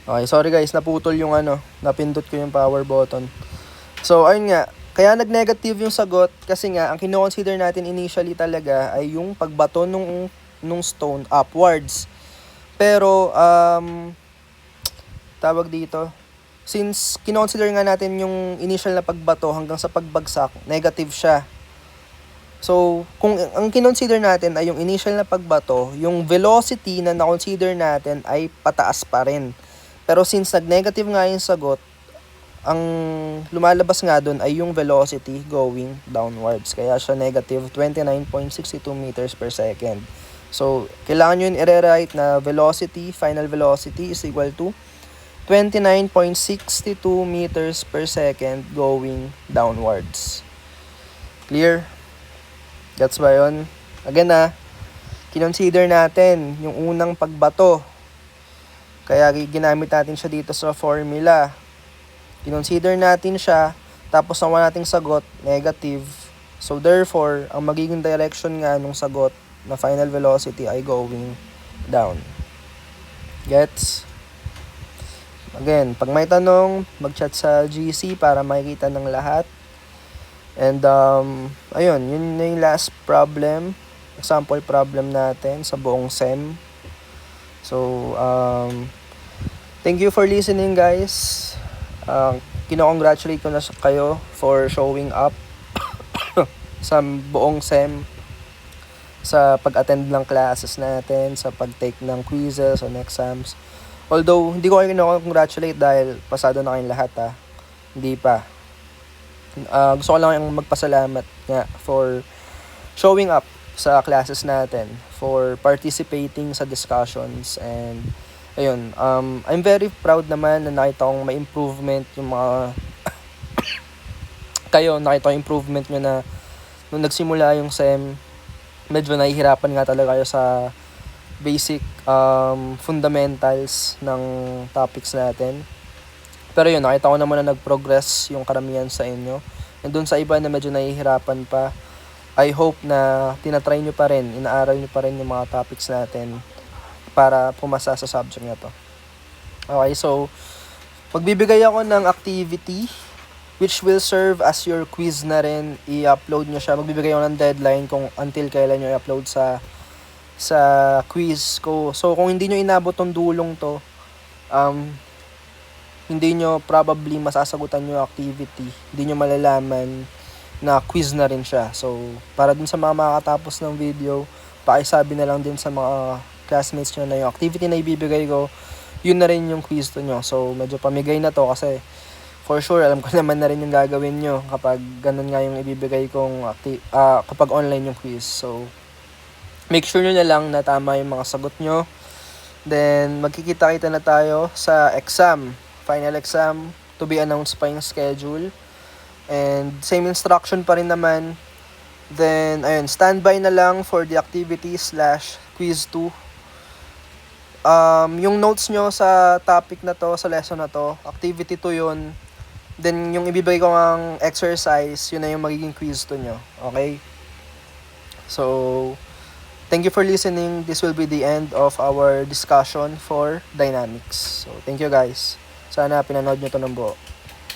Okay, sorry guys, naputol yung napindot ko yung power button. So, ayun nga, kaya nag-negative yung sagot kasi nga, ang kino-consider natin initially talaga ay yung pagbato nung stone upwards. Pero, tawag dito, since kino-consider nga natin yung initial na pagbato hanggang sa pagbagsak, negative siya. So, kung ang kinonsider natin ay yung initial na pagbato, yung velocity na na-consider natin ay pataas pa rin. Pero since nag-negative nga yung sagot, ang lumalabas nga dun ay yung velocity going downwards. Kaya siya negative 29.62 meters per second. So, kailangan nyo yun i-rewrite na velocity, final velocity is equal to 29.62 meters per second going downwards. Clear? That's why yun. Again kinonsider natin yung unang pagbato. Kaya ginamit natin siya dito sa formula. Kinonsider natin siya, tapos nawa nating sagot, negative. So therefore, ang magiging direction nga nung sagot na final velocity ay going down. Gets? Again, pag may tanong, mag-chat sa GC para makikita ng lahat. And ayun, yun na yung last problem, example problem natin sa buong SEM. So, thank you for listening guys. Kino-congratulate ko na kayo for showing up sa buong SEM, sa pag-attend ng classes natin, sa pag-take ng quizzes and exams. Although, hindi ko kayo kino-congratulate dahil pasado na kayong lahat Hindi pa. Gusto ko lang yung magpasalamat nga for showing up sa classes natin, for participating sa discussions, and ayun, I'm very proud naman na nakita kong may improvement yung mga nakita ko improvement nyo na nung nagsimula yung SEM, medyo nahihirapan nga talaga kayo sa basic fundamentals ng topics natin. Pero yun, nakita ko naman na nag-progress yung karamihan sa inyo. And dun sa iba na medyo nahihirapan pa, I hope na tinatry nyo pa rin, inaaral nyo pa rin yung mga topics natin para pumasa sa subject na to. Okay, so magbibigay ako ng activity which will serve as your quiz na rin. I-upload nyo siya. Magbibigay ako ng deadline kung until kailan nyo i-upload sa quiz ko. So kung hindi nyo inabot tong dulong to, hindi nyo probably masasagutan yung activity. Hindi nyo malalaman na quiz na rin siya. So, para dun sa mga makakatapos ng video, pakisabi na lang din sa mga classmates nyo na yung activity na ibibigay ko, yun na rin yung quiz to nyo. So, medyo pamigay na to kasi for sure, alam ko naman na rin yung gagawin nyo kapag ganun nga yung ibibigay kong kapag online yung quiz. So, make sure nyo na lang na tama yung mga sagot nyo. Then, magkikita-kita na tayo sa exam. Final exam, to be announced pa yung schedule. And same instruction pa rin naman. Then, ayun, standby na lang for the activity/quiz 2. Yung notes nyo sa topic na to, sa lesson na to, activity 2 yun. Then, yung ibibigay ko ng exercise, yun na yung magiging quiz 2 nyo. Okay? So, thank you for listening. This will be the end of our discussion for dynamics. So, thank you guys. Sana pinanood nyo to ng buo.